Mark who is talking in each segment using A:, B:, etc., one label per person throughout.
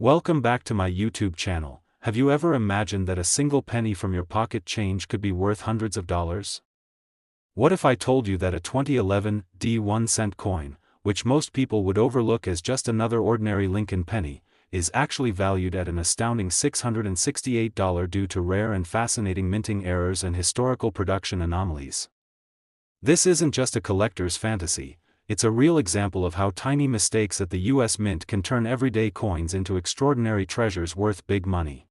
A: Welcome back to my YouTube channel. Have you ever imagined that a single penny from your pocket change could be worth hundreds of dollars? What if I told you that a 2011 1-cent coin, which most people would overlook as just another ordinary Lincoln penny, is actually valued at an astounding $668 due to rare and fascinating minting errors and historical production anomalies? This isn't just a collector's fantasy. It's a real example of how tiny mistakes at the US Mint can turn everyday coins into extraordinary treasures worth big money.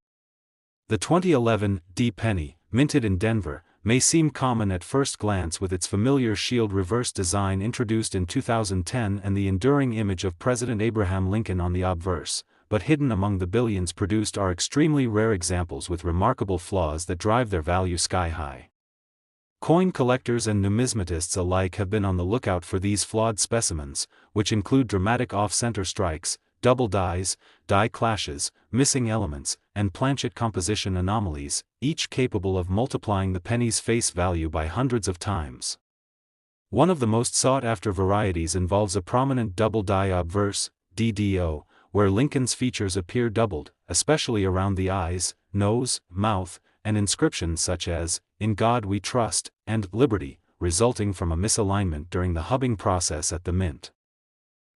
A: The 2011 penny, minted in Denver, may seem common at first glance with its familiar shield reverse design introduced in 2010 and the enduring image of President Abraham Lincoln on the obverse, but hidden among the billions produced are extremely rare examples with remarkable flaws that drive their value sky high. Coin collectors and numismatists alike have been on the lookout for these flawed specimens, which include dramatic off-center strikes, double dies, die clashes, missing elements, and planchet composition anomalies, each capable of multiplying the penny's face value by hundreds of times. One of the most sought-after varieties involves a prominent double die obverse, DDO, where Lincoln's features appear doubled, especially around the eyes, nose, mouth, and inscriptions such as, "In God We Trust," and "Liberty," resulting from a misalignment during the hubbing process at the mint.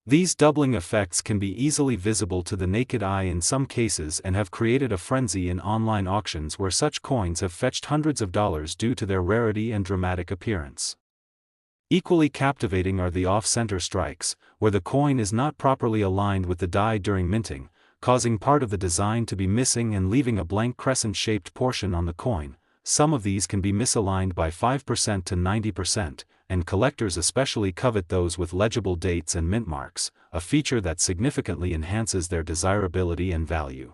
A: These doubling effects can be easily visible to the naked eye in some cases and have created a frenzy in online auctions where such coins have fetched hundreds of dollars due to their rarity and dramatic appearance. Equally captivating are the off-center strikes, where the coin is not properly aligned with the die during minting, causing part of the design to be missing and leaving a blank crescent-shaped portion on the coin. Some of these can be misaligned by 5% to 90%, and collectors especially covet those with legible dates and mint marks, a feature that significantly enhances their desirability and value.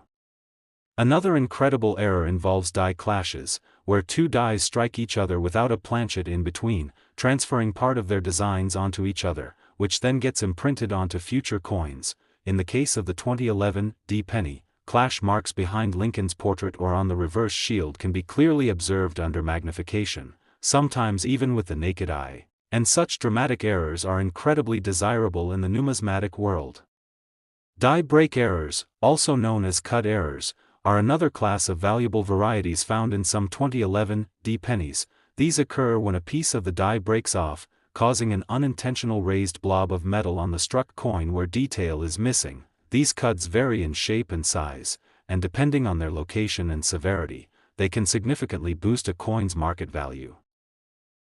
A: Another incredible error involves die clashes, where two dies strike each other without a planchet in between, transferring part of their designs onto each other, which then gets imprinted onto future coins. In the case of the 2011 penny, clash marks behind Lincoln's portrait or on the reverse shield can be clearly observed under magnification, sometimes even with the naked eye, and such dramatic errors are incredibly desirable in the numismatic world. Die break errors, also known as cut errors, are another class of valuable varieties found in some 2011 pennies. These occur when a piece of the die breaks off, causing an unintentional raised blob of metal on the struck coin where detail is missing. These cuts vary in shape and size, and depending on their location and severity, they can significantly boost a coin's market value.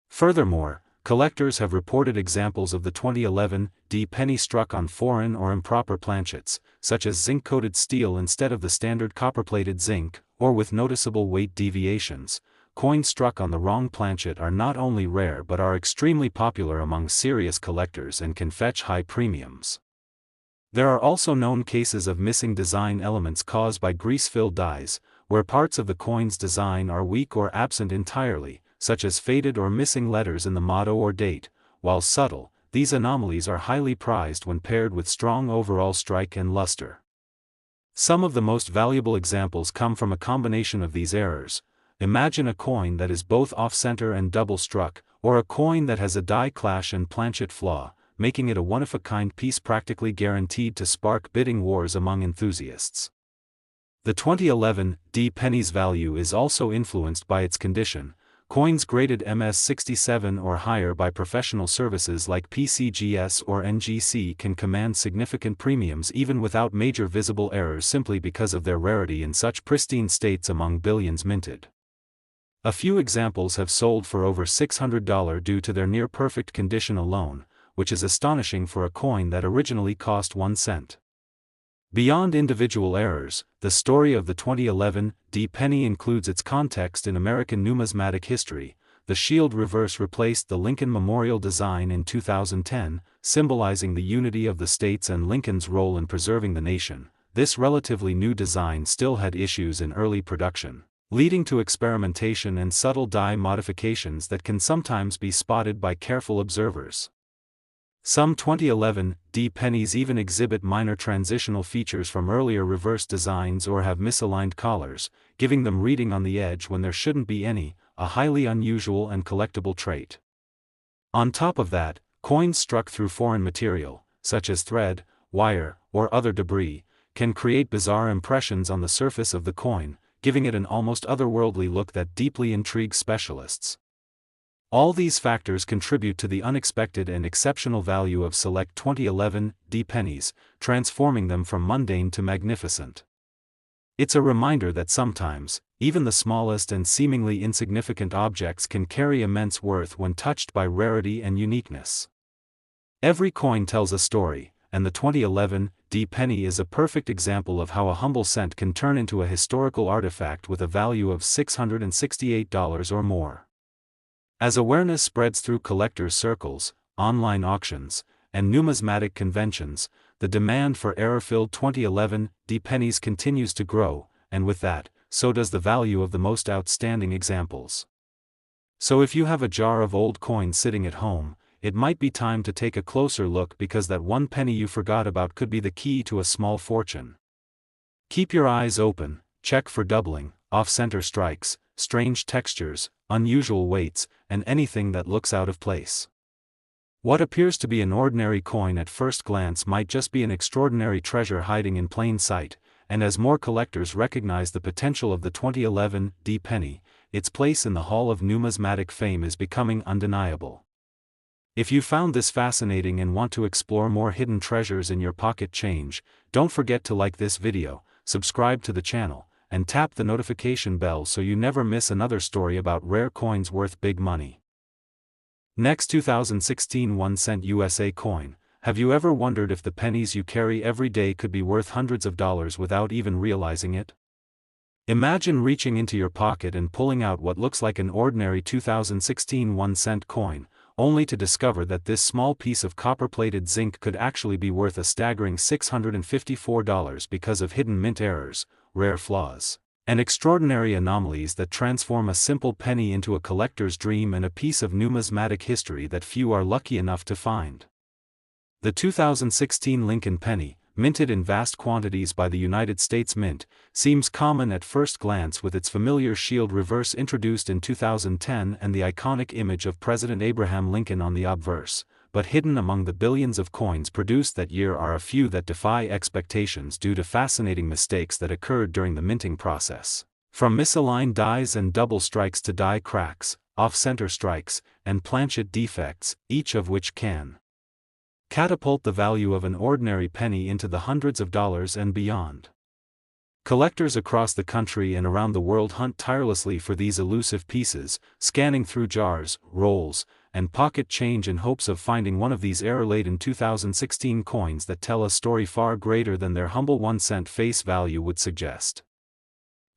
A: Furthermore, collectors have reported examples of the 2011 penny struck on foreign or improper planchets, such as zinc-coated steel instead of the standard copper-plated zinc, or with noticeable weight deviations. Coins struck on the wrong planchet are not only rare but are extremely popular among serious collectors and can fetch high premiums. There are also known cases of missing design elements caused by grease-filled dies, where parts of the coin's design are weak or absent entirely, such as faded or missing letters in the motto or date. While subtle, these anomalies are highly prized when paired with strong overall strike and luster. Some of the most valuable examples come from a combination of these errors. Imagine a coin that is both off-center and double-struck, or a coin that has a die clash and planchet flaw, making it a one-of-a-kind piece practically guaranteed to spark bidding wars among enthusiasts. The 2011 penny's value is also influenced by its condition. Coins graded MS67 or higher by professional services like PCGS or NGC can command significant premiums even without major visible errors simply because of their rarity in such pristine states among billions minted. A few examples have sold for over $600 due to their near-perfect condition alone, which is astonishing for a coin that originally cost 1 cent. Beyond individual errors, the story of the 2011 penny includes its context in American numismatic history. The shield reverse replaced the Lincoln Memorial design in 2010, symbolizing the unity of the states and Lincoln's role in preserving the nation. This relatively new design still had issues in early production, leading to experimentation and subtle die modifications that can sometimes be spotted by careful observers. Some 2011 pennies even exhibit minor transitional features from earlier reverse designs or have misaligned collars, giving them reading on the edge when there shouldn't be any, a highly unusual and collectible trait. On top of that, coins struck through foreign material, such as thread, wire, or other debris, can create bizarre impressions on the surface of the coin, giving it an almost otherworldly look that deeply intrigues specialists. All these factors contribute to the unexpected and exceptional value of select 2011 D pennies, transforming them from mundane to magnificent. It's a reminder that sometimes, even the smallest and seemingly insignificant objects can carry immense worth when touched by rarity and uniqueness. Every coin tells a story, and the 2011 D penny is a perfect example of how a humble cent can turn into a historical artifact with a value of $668 or more. As awareness spreads through collectors' circles, online auctions, and numismatic conventions, the demand for error-filled 2011 D pennies continues to grow, and with that, so does the value of the most outstanding examples. So if you have a jar of old coins sitting at home, it might be time to take a closer look, because that one penny you forgot about could be the key to a small fortune. Keep your eyes open, check for doubling, off-center strikes, strange textures, unusual weights, and anything that looks out of place. What appears to be an ordinary coin at first glance might just be an extraordinary treasure hiding in plain sight, and as more collectors recognize the potential of the 2011 D penny, its place in the Hall of Numismatic Fame is becoming undeniable. If you found this fascinating and want to explore more hidden treasures in your pocket change, don't forget to like this video, subscribe to the channel, and tap the notification bell so you never miss another story about rare coins worth big money. Next, 2016 1 cent USA coin. Have you ever wondered if the pennies you carry every day could be worth hundreds of dollars without even realizing it? Imagine reaching into your pocket and pulling out what looks like an ordinary 2016 1 cent coin, only to discover that this small piece of copper-plated zinc could actually be worth a staggering $654 because of hidden mint errors, rare flaws, and extraordinary anomalies that transform a simple penny into a collector's dream and a piece of numismatic history that few are lucky enough to find. The 2016 Lincoln penny, minted in vast quantities by the United States Mint, seems common at first glance with its familiar shield reverse introduced in 2010 and the iconic image of President Abraham Lincoln on the obverse, but hidden among the billions of coins produced that year are a few that defy expectations due to fascinating mistakes that occurred during the minting process. From misaligned dies and double strikes to die cracks, off-center strikes, and planchet defects, each of which can catapult the value of an ordinary penny into the hundreds of dollars and beyond. Collectors across the country and around the world hunt tirelessly for these elusive pieces, scanning through jars, rolls, and pocket change in hopes of finding one of these error-laden 2016 coins that tell a story far greater than their humble 1 cent face value would suggest.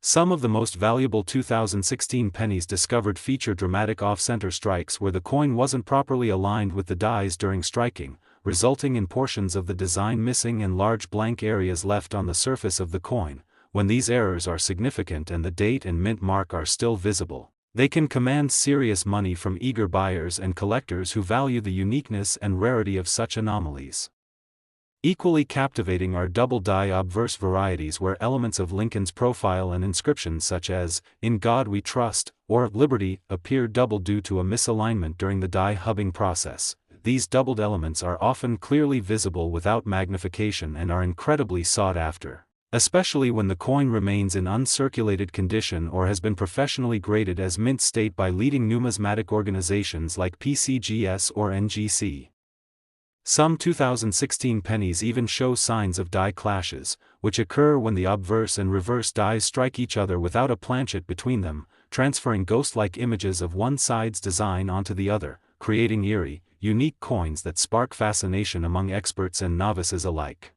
A: Some of the most valuable 2016 pennies discovered feature dramatic off-center strikes where the coin wasn't properly aligned with the dies during striking, resulting in portions of the design missing and large blank areas left on the surface of the coin. When these errors are significant and the date and mint mark are still visible, they can command serious money from eager buyers and collectors who value the uniqueness and rarity of such anomalies. Equally captivating are double die obverse varieties where elements of Lincoln's profile and inscriptions such as, "In God We Trust," or "Liberty," appear double due to a misalignment during the die hubbing process. These doubled elements are often clearly visible without magnification and are incredibly sought after, especially when the coin remains in uncirculated condition or has been professionally graded as mint state by leading numismatic organizations like PCGS or NGC. Some 2016 pennies even show signs of die clashes, which occur when the obverse and reverse dies strike each other without a planchet between them, transferring ghost-like images of one side's design onto the other, creating eerie, unique coins that spark fascination among experts and novices alike.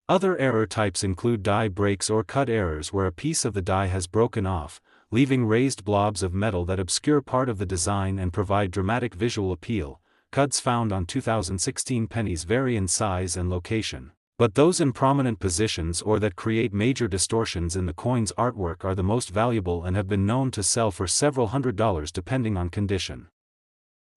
A: Other error types include die breaks or cut errors where a piece of the die has broken off, leaving raised blobs of metal that obscure part of the design and provide dramatic visual appeal. Cuts found on 2016 pennies vary in size and location, but those in prominent positions or that create major distortions in the coin's artwork are the most valuable and have been known to sell for several $100s depending on condition.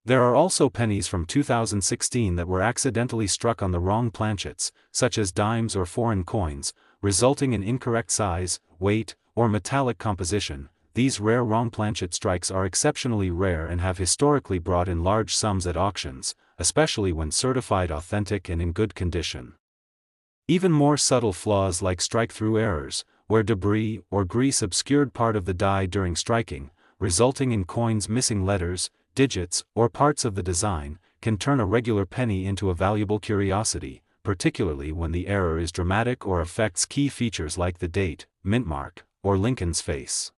A: There are also pennies from 2016 that were accidentally struck on the wrong planchets, such as dimes or foreign coins, resulting in incorrect size, weight, or metallic composition. These rare wrong planchet strikes are exceptionally rare and have historically brought in large sums at auctions, especially when certified authentic and in good condition. Even more subtle flaws like strike-through errors, where debris or grease obscured part of the die during striking, resulting in coins missing letters, digits, or parts of the design, can turn a regular penny into a valuable curiosity, particularly when the error is dramatic or affects key features like the date, mint mark, or Lincoln's face.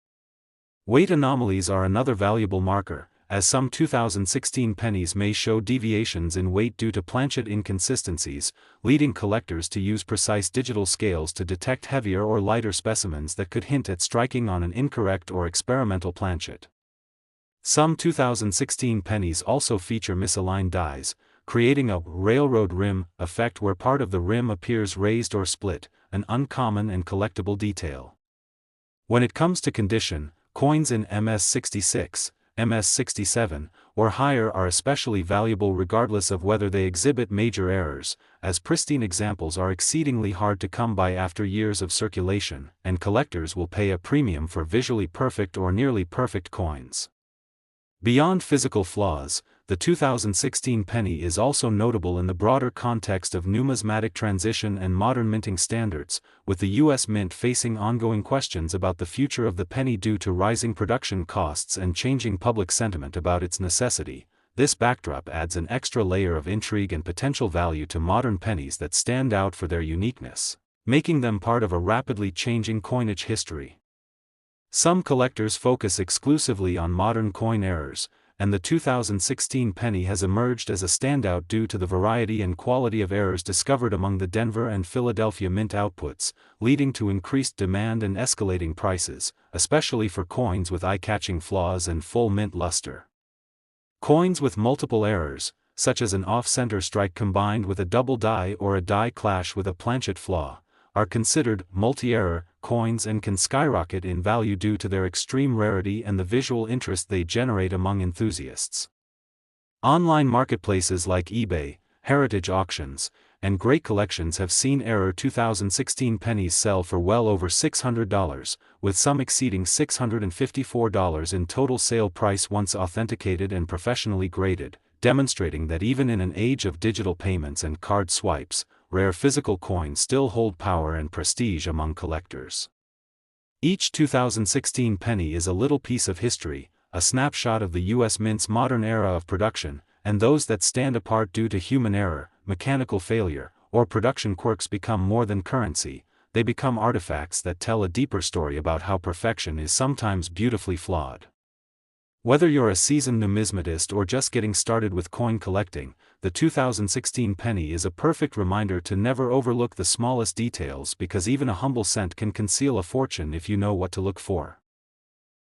A: Weight anomalies are another valuable marker, as some 2016 pennies may show deviations in weight due to planchet inconsistencies, leading collectors to use precise digital scales to detect heavier or lighter specimens that could hint at striking on an incorrect or experimental planchet. Some 2016 pennies also feature misaligned dies, creating a railroad rim effect where part of the rim appears raised or split, an uncommon and collectible detail. When it comes to condition, coins in MS66, MS67, or higher are especially valuable regardless of whether they exhibit major errors, as pristine examples are exceedingly hard to come by after years of circulation, and collectors will pay a premium for visually perfect or nearly perfect coins. Beyond physical flaws, the 2016 penny is also notable in the broader context of numismatic transition and modern minting standards, with the U.S. Mint facing ongoing questions about the future of the penny due to rising production costs and changing public sentiment about its necessity. This backdrop adds an extra layer of intrigue and potential value to modern pennies that stand out for their uniqueness, making them part of a rapidly changing coinage history. Some collectors focus exclusively on modern coin errors, and the 2016 penny has emerged as a standout due to the variety and quality of errors discovered among the Denver and Philadelphia mint outputs, leading to increased demand and escalating prices, especially for coins with eye-catching flaws and full mint luster. Coins with multiple errors, such as an off-center strike combined with a double die or a die clash with a planchet flaw, are considered multi-error coins and can skyrocket in value due to their extreme rarity and the visual interest they generate among enthusiasts. Online marketplaces like eBay, heritage auctions, and great collections have seen error 2016 pennies sell for well over $600, with some exceeding $654 in total sale price once authenticated and professionally graded, demonstrating that even in an age of digital payments and card swipes, rare physical coins still hold power and prestige among collectors. Each 2016 penny is a little piece of history, a snapshot of the U.S. Mint's modern era of production, and those that stand apart due to human error, mechanical failure, or production quirks become more than currency. They become artifacts that tell a deeper story about how perfection is sometimes beautifully flawed. Whether you're a seasoned numismatist or just getting started with coin collecting, the 2016 penny is a perfect reminder to never overlook the smallest details because even a humble cent can conceal a fortune if you know what to look for.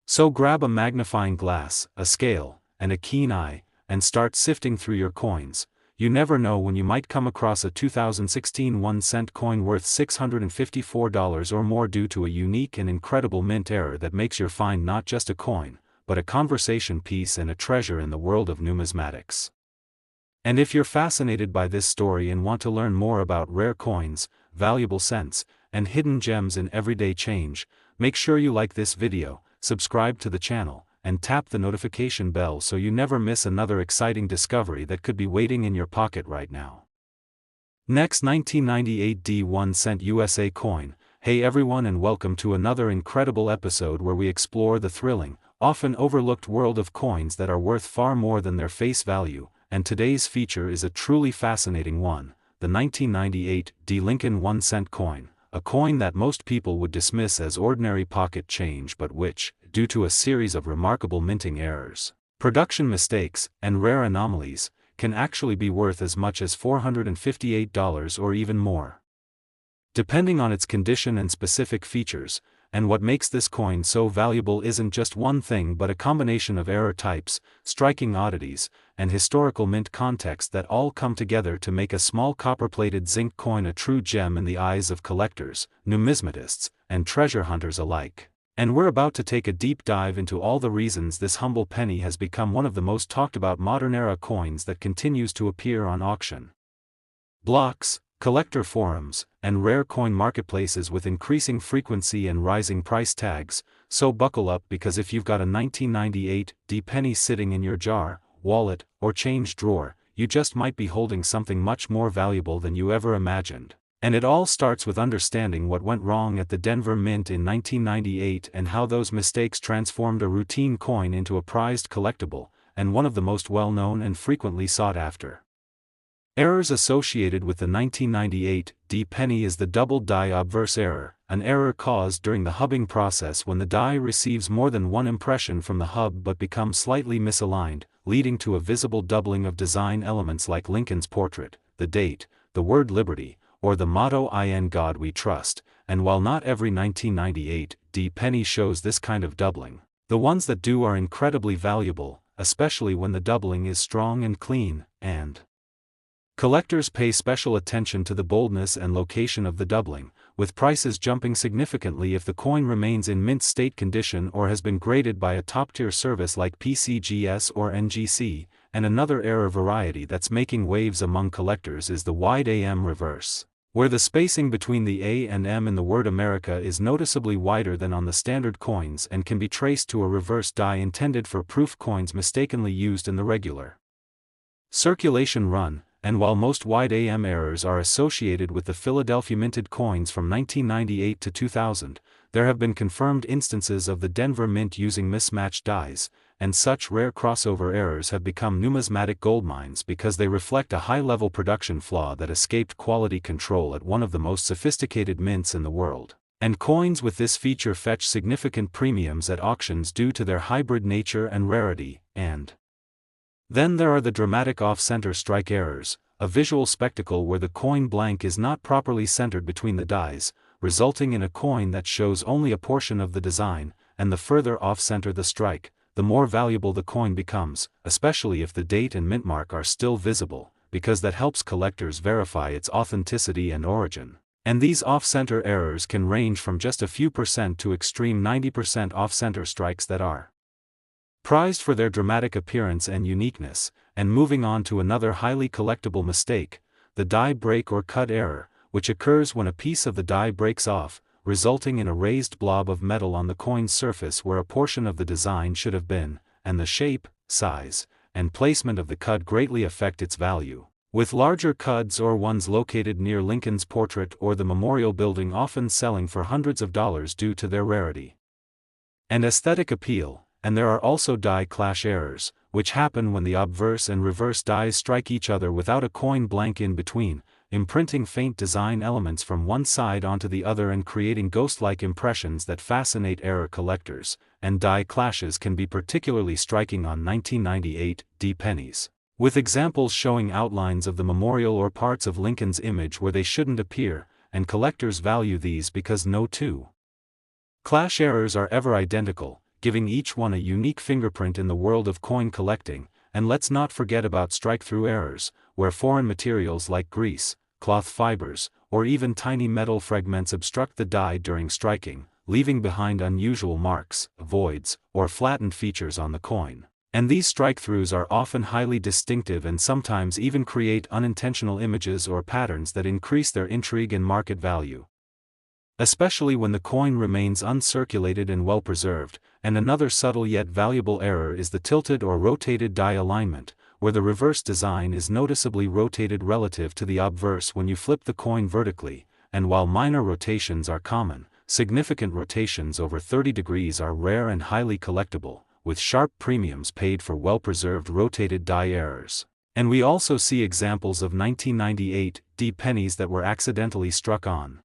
A: So grab a magnifying glass, a scale, and a keen eye, and start sifting through your coins. You never know when you might come across a 2016 1-cent coin worth $654 or more due to a unique and incredible mint error that makes your find not just a coin, but a conversation piece and a treasure in the world of numismatics. And if you're fascinated by this story and want to learn more about rare coins, valuable cents, and hidden gems in everyday change, make sure you like this video, subscribe to the channel, and tap the notification bell so you never miss another exciting discovery that could be waiting in your pocket right now. Next, 1998 D1 cent USA coin. Hey everyone, and welcome to another incredible episode where we explore the thrilling, often overlooked world of coins that are worth far more than their face value, and today's feature is a truly fascinating one, the 1998 D Lincoln 1-cent coin, a coin that most people would dismiss as ordinary pocket change but which, due to a series of remarkable minting errors, production mistakes, and rare anomalies, can actually be worth as much as $458 or even more. Depending on its condition and specific features, and what makes this coin so valuable isn't just one thing but a combination of error types, striking oddities, and historical mint context that all come together to make a small copper-plated zinc coin a true gem in the eyes of collectors, numismatists, and treasure hunters alike. And we're about to take a deep dive into all the reasons this humble penny has become one of the most talked about modern-era coins that continues to appear on auction blocks, collector forums, and rare coin marketplaces with increasing frequency and rising price tags. So buckle up, because if you've got a 1998 D penny sitting in your jar, wallet, or change drawer, you just might be holding something much more valuable than you ever imagined. And it all starts with understanding what went wrong at the Denver Mint in 1998 and how those mistakes transformed a routine coin into a prized collectible, and one of the most well-known and frequently sought after. Errors associated with the 1998 D penny is the double die obverse error, an error caused during the hubbing process when the die receives more than one impression from the hub but becomes slightly misaligned, leading to a visible doubling of design elements like Lincoln's portrait, the date, the word liberty, or the motto "In God We Trust," and while not every 1998 D penny shows this kind of doubling, the ones that do are incredibly valuable, especially when the doubling is strong and clean, and collectors pay special attention to the boldness and location of the doubling, with prices jumping significantly if the coin remains in mint state condition or has been graded by a top-tier service like PCGS or NGC. And another error variety that's making waves among collectors is the wide AM reverse, where the spacing between the A and M in the word America is noticeably wider than on the standard coins and can be traced to a reverse die intended for proof coins mistakenly used in the regular circulation run. And while most wide AM errors are associated with the Philadelphia minted coins from 1998 to 2000, there have been confirmed instances of the Denver Mint using mismatched dies, and such rare crossover errors have become numismatic goldmines because they reflect a high-level production flaw that escaped quality control at one of the most sophisticated mints in the world. And coins with this feature fetch significant premiums at auctions due to their hybrid nature and rarity, and then there are the dramatic off-center strike errors, a visual spectacle where the coin blank is not properly centered between the dies, resulting in a coin that shows only a portion of the design, and the further off-center the strike, the more valuable the coin becomes, especially if the date and mint mark are still visible, because that helps collectors verify its authenticity and origin. And these off-center errors can range from just a few percent to extreme 90% off-center strikes that are prized for their dramatic appearance and uniqueness. And moving on to another highly collectible mistake, the die break or cut error, which occurs when a piece of the die breaks off, resulting in a raised blob of metal on the coin's surface where a portion of the design should have been, and the shape, size, and placement of the cut greatly affect its value, with larger cuts or ones located near Lincoln's portrait or the Memorial Building often selling for hundreds of dollars due to their rarity and aesthetic appeal. And there are also die clash errors, which happen when the obverse and reverse dies strike each other without a coin blank in between, imprinting faint design elements from one side onto the other and creating ghost-like impressions that fascinate error collectors. And die clashes can be particularly striking on 1998 D pennies, with examples showing outlines of the memorial or parts of Lincoln's image where they shouldn't appear, and collectors value these because no two clash errors are ever identical, giving each one a unique fingerprint in the world of coin collecting. And let's not forget about strike-through errors, where foreign materials like grease, cloth fibers, or even tiny metal fragments obstruct the die during striking, leaving behind unusual marks, voids, or flattened features on the coin. And these strike-throughs are often highly distinctive and sometimes even create unintentional images or patterns that increase their intrigue and market value, especially when the coin remains uncirculated and well-preserved. And another subtle yet valuable error is the tilted or rotated die alignment, where the reverse design is noticeably rotated relative to the obverse when you flip the coin vertically. And while minor rotations are common, significant rotations over 30 degrees are rare and highly collectible, with sharp premiums paid for well-preserved rotated die errors. And we also see examples of 1998 D pennies that were accidentally struck on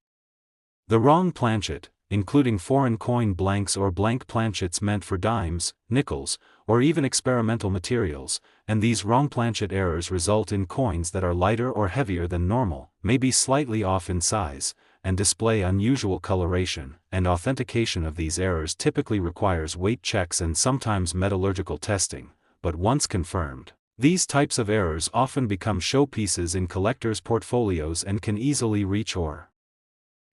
A: the wrong planchet, including foreign coin blanks or blank planchets meant for dimes, nickels, or even experimental materials. And these wrong planchet errors result in coins that are lighter or heavier than normal, maybe slightly off in size, and display unusual coloration. And authentication of these errors typically requires weight checks and sometimes metallurgical testing, but once confirmed, these types of errors often become showpieces in collectors' portfolios and can easily reach or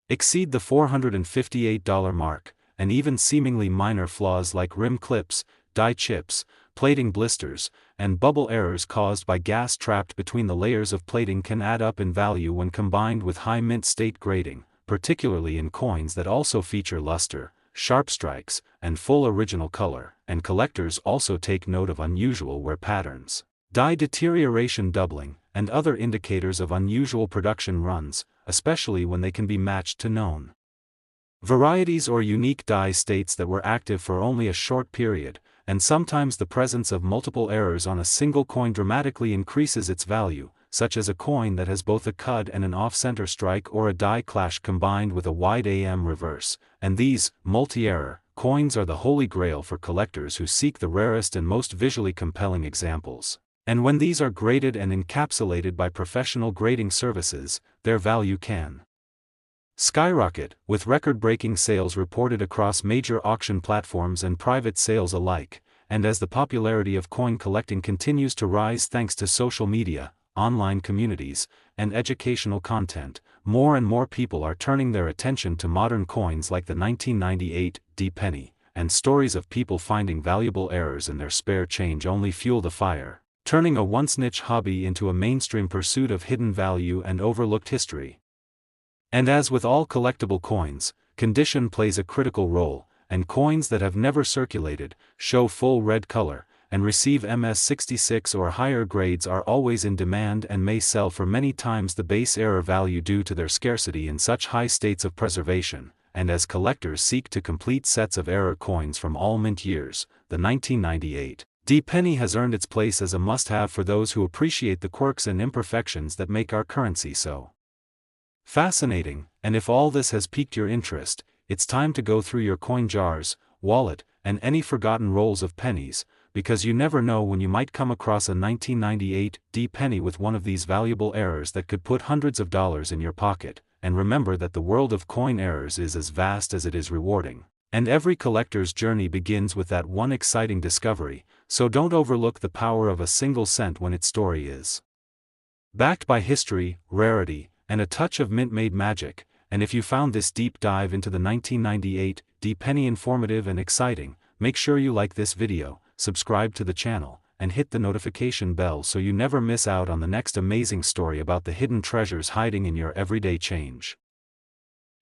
A: exceed the $458 mark. And even seemingly minor flaws like rim clips, die chips, plating blisters, and bubble errors caused by gas trapped between the layers of plating can add up in value when combined with high mint state grading, particularly in coins that also feature luster, sharp strikes, and full original color. And collectors also take note of unusual wear patterns, die deterioration doubling, and other indicators of unusual production runs, especially when they can be matched to known varieties or unique die states that were active for only a short period, and sometimes the presence of multiple errors on a single coin dramatically increases its value, such as a coin that has both a cud and an off-center strike or a die clash combined with a wide AM reverse, and these multi-error coins are the holy grail for collectors who seek the rarest and most visually compelling examples. And when these are graded and encapsulated by professional grading services, their value can skyrocket, with record-breaking sales reported across major auction platforms and private sales alike. And as the popularity of coin collecting continues to rise thanks to social media, online communities, and educational content, more and more people are turning their attention to modern coins like the 1998 D penny, and stories of people finding valuable errors in their spare change only fuel the fire, turning a once niche hobby into a mainstream pursuit of hidden value and overlooked history. And as with all collectible coins, condition plays a critical role, and coins that have never circulated, show full red color, and receive MS66 or higher grades are always in demand and may sell for many times the base error value due to their scarcity in such high states of preservation. And as collectors seek to complete sets of error coins from all mint years, the 1998 D penny has earned its place as a must-have for those who appreciate the quirks and imperfections that make our currency so fascinating. And if all this has piqued your interest, it's time to go through your coin jars, wallet, and any forgotten rolls of pennies, because you never know when you might come across a 1998 D penny with one of these valuable errors that could put hundreds of dollars in your pocket. And remember that the world of coin errors is as vast as it is rewarding, and every collector's journey begins with that one exciting discovery, so don't overlook the power of a single cent when its story is backed by history, rarity, and a touch of mint-made magic. And if you found this deep dive into the 1998 D penny informative and exciting, make sure you like this video, subscribe to the channel, and hit the notification bell so you never miss out on the next amazing story about the hidden treasures hiding in your everyday change.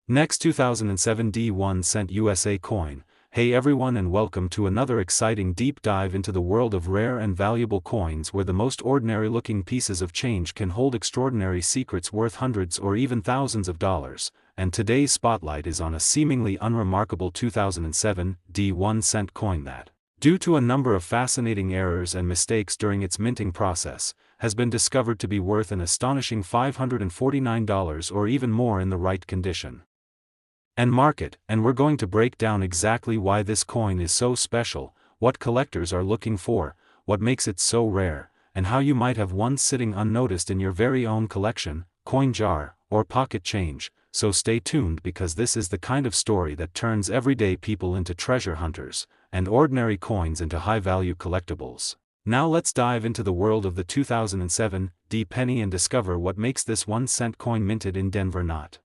A: Next, 2007 D 1 cent USA coin. Hey everyone, and welcome to another exciting deep dive into the world of rare and valuable coins, where the most ordinary looking pieces of change can hold extraordinary secrets worth hundreds or even thousands of dollars. And today's spotlight is on a seemingly unremarkable 2007 D 1 cent coin that, due to a number of fascinating errors and mistakes during its minting process, has been discovered to be worth an astonishing $549 or even more in the right condition and market. And we're going to break down exactly why this coin is so special, what collectors are looking for, what makes it so rare, and how you might have one sitting unnoticed in your very own collection, coin jar, or pocket change. So stay tuned, because this is the kind of story that turns everyday people into treasure hunters, and ordinary coins into high-value collectibles. Now let's dive into the world of the 2007 D penny and discover what makes this 1 cent coin minted in Denver not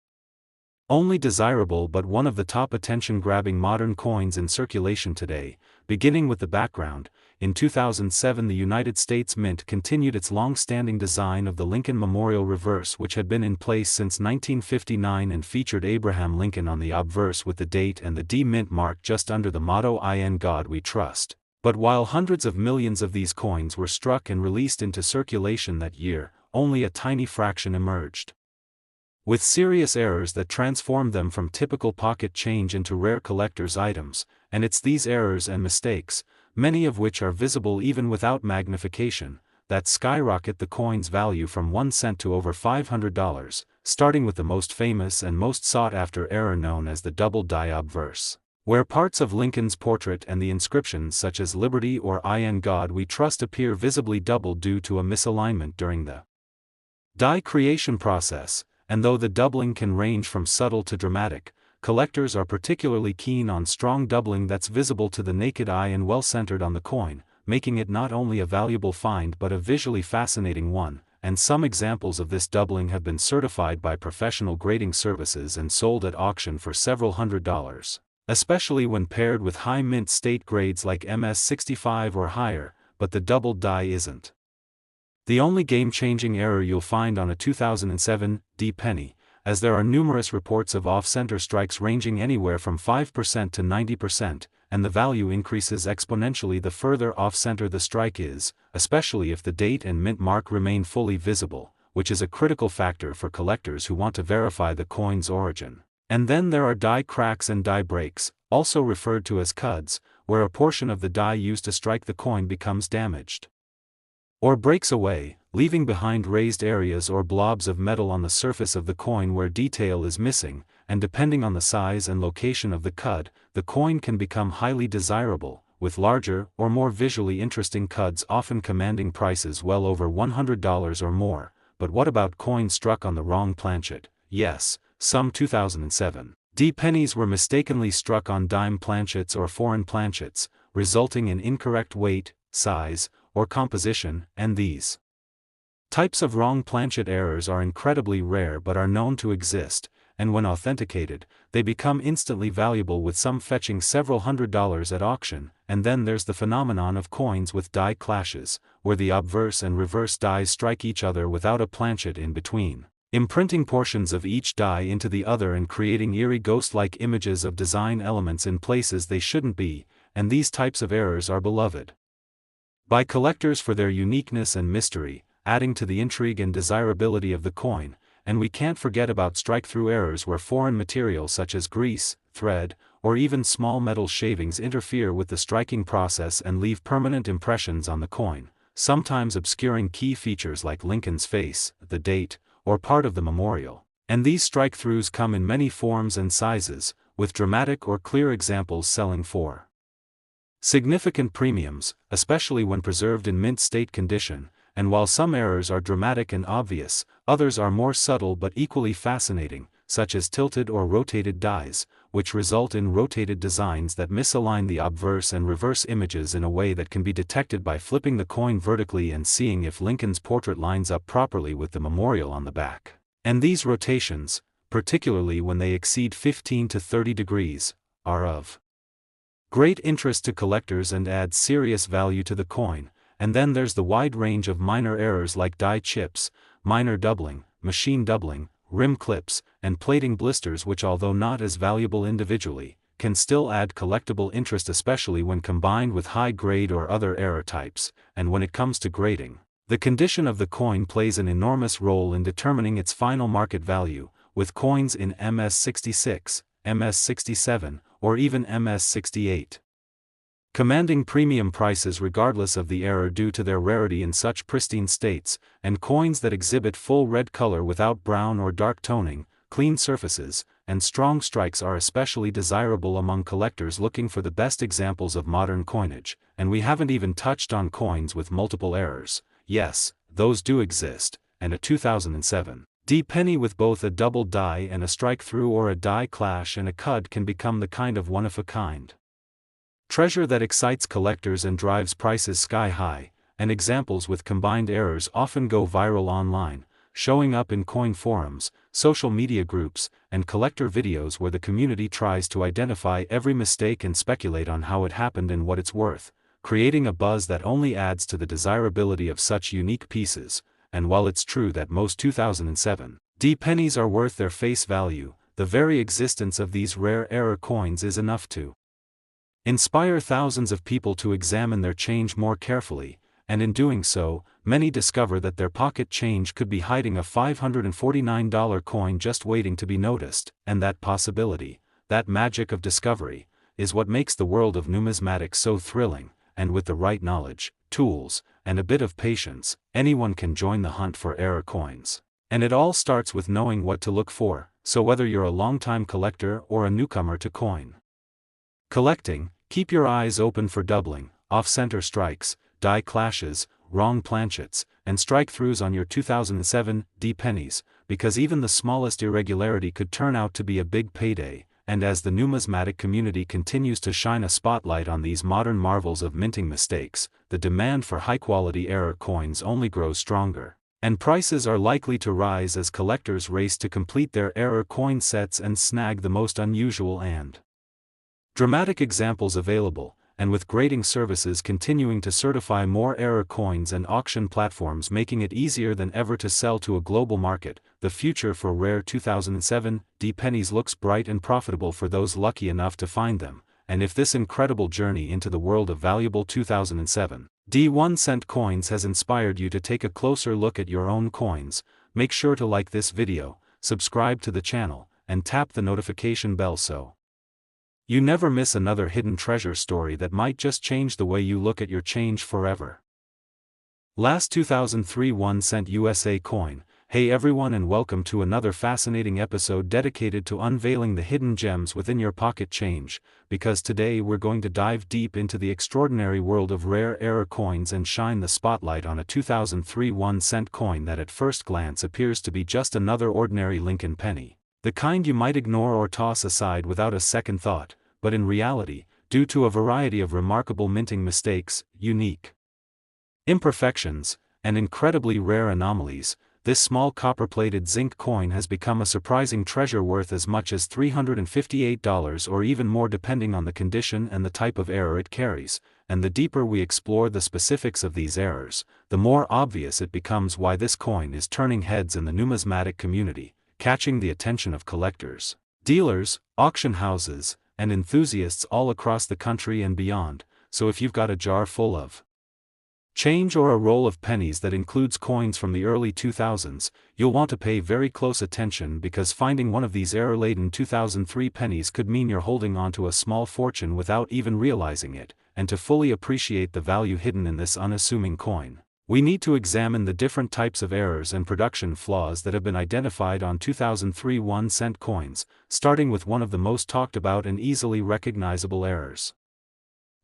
A: only desirable but one of the top attention-grabbing modern coins in circulation today. Beginning with the background, in 2007 the United States Mint continued its long-standing design of the Lincoln Memorial Reverse, which had been in place since 1959 and featured Abraham Lincoln on the obverse with the date and the D mint mark just under the motto "In God We Trust." But while hundreds of millions of these coins were struck and released into circulation that year, only a tiny fraction emerged with serious errors that transformed them from typical pocket change into rare collector's items. And it's these errors and mistakes, many of which are visible even without magnification, that skyrocket the coin's value from 1 cent to over $500, starting with the most famous and most sought-after error known as the double die obverse, where parts of Lincoln's portrait and the inscriptions such as "Liberty" or "In God We Trust" appear visibly doubled due to a misalignment during the die creation process. And though the doubling can range from subtle to dramatic, collectors are particularly keen on strong doubling that's visible to the naked eye and well centered on the coin, making it not only a valuable find but a visually fascinating one. And some examples of this doubling have been certified by professional grading services and sold at auction for several $100s, especially when paired with high mint state grades like MS65 or higher. But the doubled die isn't the only game-changing error you'll find on a 2007 D penny, as there are numerous reports of off-center strikes ranging anywhere from 5% to 90%, and the value increases exponentially the further off-center the strike is, especially if the date and mint mark remain fully visible, which is a critical factor for collectors who want to verify the coin's origin. And then there are die cracks and die breaks, also referred to as cuds, where a portion of the die used to strike the coin becomes damaged or breaks away, leaving behind raised areas or blobs of metal on the surface of the coin where detail is missing, and depending on the size and location of the cud, the coin can become highly desirable, with larger or more visually interesting cuds often commanding prices well over $100 or more. But what about coins struck on the wrong planchet? Yes, some 2007 D pennies were mistakenly struck on dime planchets or foreign planchets, resulting in incorrect weight, size, or composition, and these types of wrong planchet errors are incredibly rare but are known to exist, and when authenticated, they become instantly valuable, with some fetching several $100s at auction. And then there's the phenomenon of coins with die clashes, where the obverse and reverse dies strike each other without a planchet in between, imprinting portions of each die into the other and creating eerie ghost-like images of design elements in places they shouldn't be, and these types of errors are beloved by collectors for their uniqueness and mystery, adding to the intrigue and desirability of the coin. And we can't forget about strike-through errors where foreign material such as grease, thread, or even small metal shavings interfere with the striking process and leave permanent impressions on the coin, sometimes obscuring key features like Lincoln's face, the date, or part of the memorial. And these strike-throughs come in many forms and sizes, with dramatic or clear examples selling for significant premiums, especially when preserved in mint state condition. And while some errors are dramatic and obvious, others are more subtle but equally fascinating, such as tilted or rotated dies, which result in rotated designs that misalign the obverse and reverse images in a way that can be detected by flipping the coin vertically and seeing if Lincoln's portrait lines up properly with the memorial on the back. And these rotations, particularly when they exceed 15 to 30 degrees, are of great interest to collectors and add serious value to the coin. And then there's the wide range of minor errors like die chips, minor doubling, machine doubling, rim clips, and plating blisters, which, although not as valuable individually, can still add collectible interest, especially when combined with high grade or other error types. And when it comes to grading, the condition of the coin plays an enormous role in determining its final market value, with coins in MS66, MS67, or even MS68 commanding premium prices regardless of the error due to their rarity in such pristine states, and coins that exhibit full red color without brown or dark toning, clean surfaces, and strong strikes are especially desirable among collectors looking for the best examples of modern coinage. And we haven't even touched on coins with multiple errors. Yes, those do exist, and a 2007 D penny with both a double die and a strike-through or a die clash and a cud can become the kind of one-of-a-kind treasure that excites collectors and drives prices sky-high. And examples with combined errors often go viral online, showing up in coin forums, social media groups, and collector videos where the community tries to identify every mistake and speculate on how it happened and what it's worth, creating a buzz that only adds to the desirability of such unique pieces. And while it's true that most 2007 D pennies are worth their face value, the very existence of these rare error coins is enough to inspire thousands of people to examine their change more carefully, and in doing so, many discover that their pocket change could be hiding a $549 coin just waiting to be noticed. And that possibility, that magic of discovery, is what makes the world of numismatics so thrilling. And with the right knowledge, tools, and a bit of patience, anyone can join the hunt for error coins. And it all starts with knowing what to look for. So whether you're a longtime collector or a newcomer to coin collecting, keep your eyes open for doubling, off-center strikes, die clashes, wrong planchets, and strike-throughs on your 2007 D pennies, because even the smallest irregularity could turn out to be a big payday. And as the numismatic community continues to shine a spotlight on these modern marvels of minting mistakes, the demand for high-quality error coins only grows stronger, and prices are likely to rise as collectors race to complete their error coin sets and snag the most unusual and dramatic examples available. And with grading services continuing to certify more error coins and auction platforms making it easier than ever to sell to a global market, the future for rare 2007 D pennies looks bright and profitable for those lucky enough to find them. And if this incredible journey into the world of valuable 2007 D 1-cent coins has inspired you to take a closer look at your own coins, make sure to like this video, subscribe to the channel, and tap the notification bell so you never miss another hidden treasure story that might just change the way you look at your change forever. Last 2003 1 cent USA coin. Hey everyone, and welcome to another fascinating episode dedicated to unveiling the hidden gems within your pocket change, because today we're going to dive deep into the extraordinary world of rare error coins and shine the spotlight on a 2003 1 cent coin that at first glance appears to be just another ordinary Lincoln penny. The kind you might ignore or toss aside without a second thought, but in reality, due to a variety of remarkable minting mistakes, unique imperfections, and incredibly rare anomalies, this small copper-plated zinc coin has become a surprising treasure worth as much as $358 or even more depending on the condition and the type of error it carries. And the deeper we explore the specifics of these errors, the more obvious it becomes why this coin is turning heads in the numismatic community, catching the attention of collectors, dealers, auction houses, and enthusiasts all across the country and beyond. So if you've got a jar full of change or a roll of pennies that includes coins from the early 2000s, you'll want to pay very close attention, because finding one of these error-laden 2003 pennies could mean you're holding onto a small fortune without even realizing it. And to fully appreciate the value hidden in this unassuming coin, we need to examine the different types of errors and production flaws that have been identified on 2003 1 cent coins, starting with one of the most talked about and easily recognizable errors,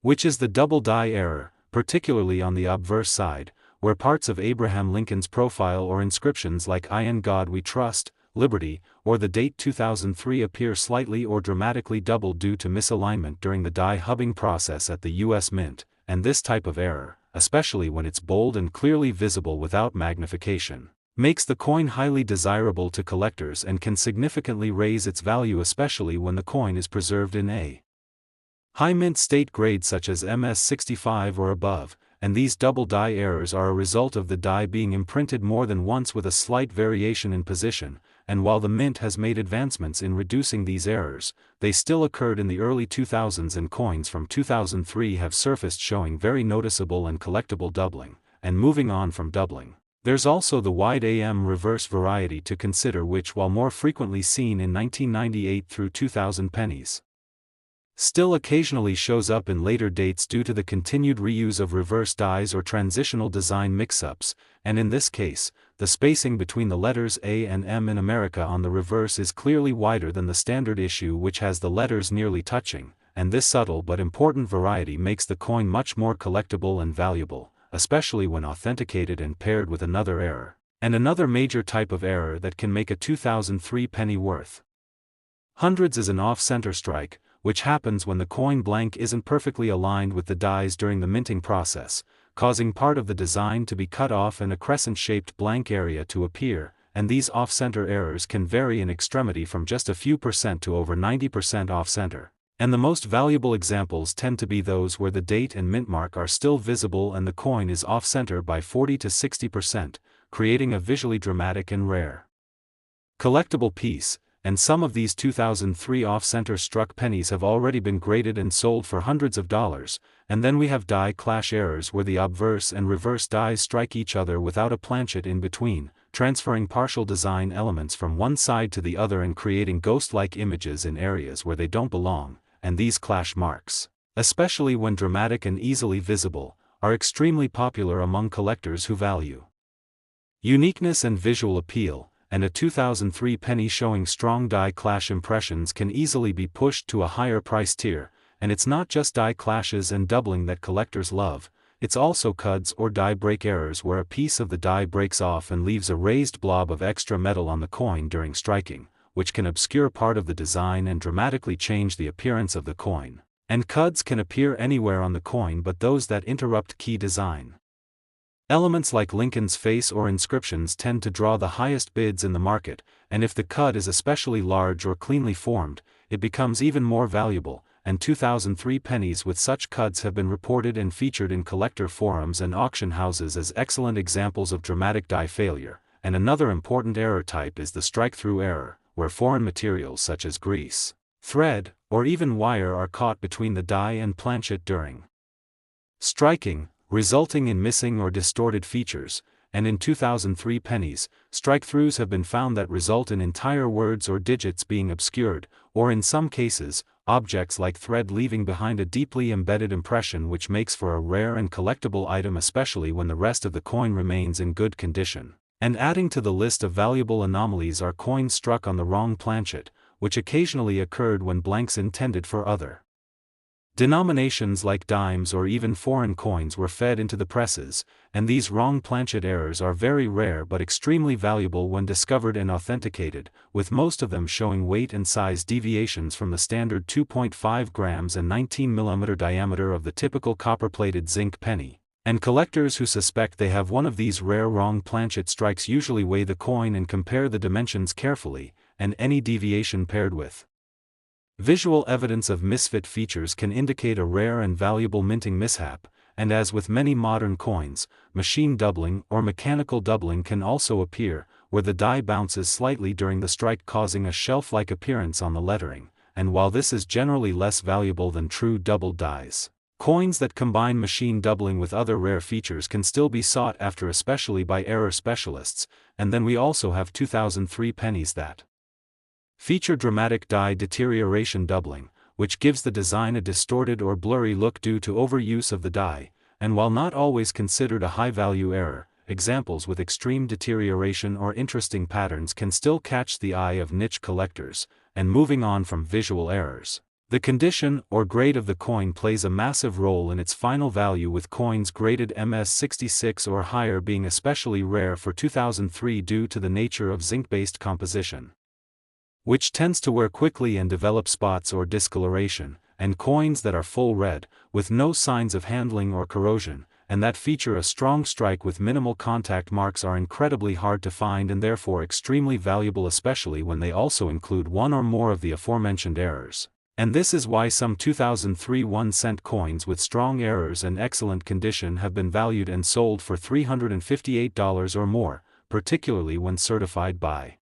A: which is the double die error, particularly on the obverse side, where parts of Abraham Lincoln's profile or inscriptions like "In God We Trust," "Liberty," or the date 2003 appear slightly or dramatically doubled due to misalignment during the die hubbing process at the U.S. Mint. And this type of error, especially when it's bold and clearly visible without magnification, makes the coin highly desirable to collectors and can significantly raise its value, especially when the coin is preserved in a high mint state grade such as MS65 or above. And these double die errors are a result of the die being imprinted more than once with a slight variation in position. And while the mint has made advancements in reducing these errors, they still occurred in the early 2000s, and coins from 2003 have surfaced showing very noticeable and collectible doubling. And moving on from doubling, there's also the wide AM reverse variety to consider, which, while more frequently seen in 1998 through 2000 pennies, still occasionally shows up in later dates due to the continued reuse of reverse dies or transitional design mix-ups. And in this case, the spacing between the letters A and M in America on the reverse is clearly wider than the standard issue, which has the letters nearly touching. And this subtle but important variety makes the coin much more collectible and valuable, especially when authenticated and paired with another error. And another major type of error that can make a 2003 penny worth hundreds is an off-center strike, which happens when the coin blank isn't perfectly aligned with the dies during the minting process, causing part of the design to be cut off and a crescent-shaped blank area to appear. And these off-center errors can vary in extremity from just a few percent to over 90% off-center. And the most valuable examples tend to be those where the date and mint mark are still visible and the coin is off-center by 40 to 60%, creating a visually dramatic and rare collectible piece. And some of these 2003 off-center struck pennies have already been graded and sold for hundreds of dollars. And then we have die clash errors where the obverse and reverse dies strike each other without a planchet in between, transferring partial design elements from one side to the other and creating ghost-like images in areas where they don't belong. And these clash marks, especially when dramatic and easily visible, are extremely popular among collectors who value uniqueness and visual appeal. And a 2003 penny showing strong die clash impressions can easily be pushed to a higher price tier. And it's not just die clashes and doubling that collectors love, it's also cuds or die break errors where a piece of the die breaks off and leaves a raised blob of extra metal on the coin during striking, which can obscure part of the design and dramatically change the appearance of the coin. And cuds can appear anywhere on the coin but those that interrupt key design elements like Lincoln's face or inscriptions tend to draw the highest bids in the market. And if the cud is especially large or cleanly formed, it becomes even more valuable. And 2003 pennies with such cuds have been reported and featured in collector forums and auction houses as excellent examples of dramatic die failure. And another important error type is the strike-through error, where foreign materials such as grease, thread, or even wire are caught between the die and planchet during striking, resulting in missing or distorted features. and in 2003 pennies, strike-throughs have been found that result in entire words or digits being obscured, or in some cases, objects like thread leaving behind a deeply embedded impression, which makes for a rare and collectible item, especially when the rest of the coin remains in good condition. And adding to the list of valuable anomalies are coins struck on the wrong planchet, which occasionally occurred when blanks intended for other denominations like dimes or even foreign coins were fed into the presses, and these wrong planchet errors are very rare but extremely valuable when discovered and authenticated, with most of them showing weight and size deviations from the standard 2.5 grams and 19 mm diameter of the typical copper-plated zinc penny. And collectors who suspect they have one of these rare wrong planchet strikes usually weigh the coin and compare the dimensions carefully, and any deviation paired with visual evidence of misfit features can indicate a rare and valuable minting mishap, and as with many modern coins, machine doubling or mechanical doubling can also appear, where the die bounces slightly during the strike, causing a shelf-like appearance on the lettering, and while this is generally less valuable than true doubled dies, coins that combine machine doubling with other rare features can still be sought after, especially by error specialists. And then we also have 2003 pennies that feature dramatic die deterioration doubling, which gives the design a distorted or blurry look due to overuse of the die, and while not always considered a high-value error, examples with extreme deterioration or interesting patterns can still catch the eye of niche collectors. And moving on from visual errors, the condition or grade of the coin plays a massive role in its final value, with coins graded MS66 or higher being especially rare for 2003 due to the nature of zinc-based composition, which tends to wear quickly and develop spots or discoloration, and coins that are full red, with no signs of handling or corrosion, and that feature a strong strike with minimal contact marks are incredibly hard to find and therefore extremely valuable, especially when they also include one or more of the aforementioned errors. And this is why some 2003 1-cent coins with strong errors and excellent condition have been valued and sold for $358 or more, particularly when certified by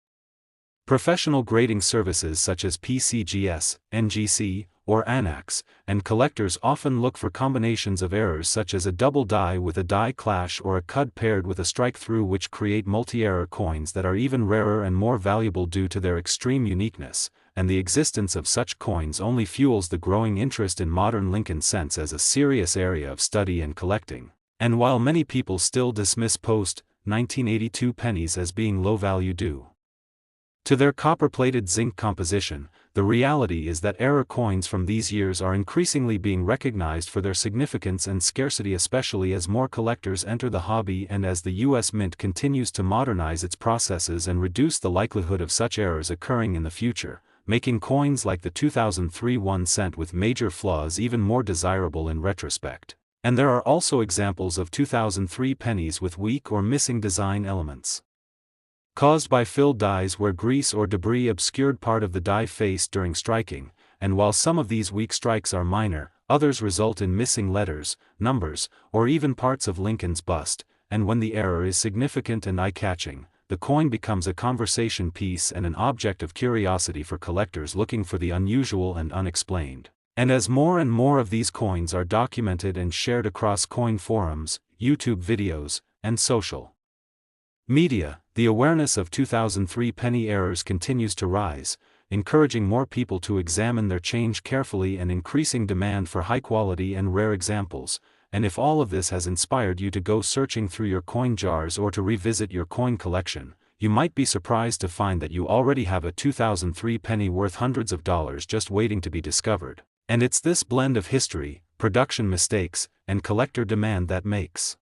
A: professional grading services such as PCGS, NGC, or ANAX, and collectors often look for combinations of errors such as a double die with a die clash or a cud paired with a strike-through, which create multi-error coins that are even rarer and more valuable due to their extreme uniqueness, and the existence of such coins only fuels the growing interest in modern Lincoln cents as a serious area of study and collecting. And while many people still dismiss post-1982 pennies as being low value due to their copper-plated zinc composition, the reality is that error coins from these years are increasingly being recognized for their significance and scarcity, especially as more collectors enter the hobby and as the U.S. Mint continues to modernize its processes and reduce the likelihood of such errors occurring in the future, making coins like the 2003 1-cent with major flaws even more desirable in retrospect. And there are also examples of 2003 pennies with weak or missing design elements caused by filled dies where grease or debris obscured part of the die face during striking, and while some of these weak strikes are minor, others result in missing letters, numbers, or even parts of Lincoln's bust, and when the error is significant and eye-catching, the coin becomes a conversation piece and an object of curiosity for collectors looking for the unusual and unexplained. And as more and more of these coins are documented and shared across coin forums, YouTube videos, and social media, the awareness of 2003 penny errors continues to rise, encouraging more people to examine their change carefully and increasing demand for high-quality and rare examples. And if all of this has inspired you to go searching through your coin jars or to revisit your coin collection, you might be surprised to find that you already have a 2003 penny worth hundreds of dollars just waiting to be discovered. And it's this blend of history, production mistakes, and collector demand that makes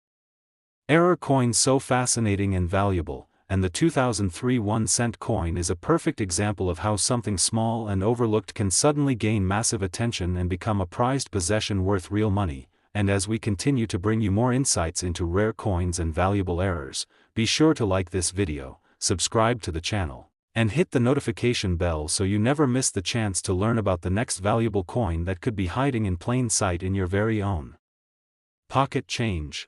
A: error coins so fascinating and valuable, and the 2003 1-cent coin is a perfect example of how something small and overlooked can suddenly gain massive attention and become a prized possession worth real money. And as we continue to bring you more insights into rare coins and valuable errors, be sure to like this video, subscribe to the channel, and hit the notification bell so you never miss the chance to learn about the next valuable coin that could be hiding in plain sight in your very own pocket change.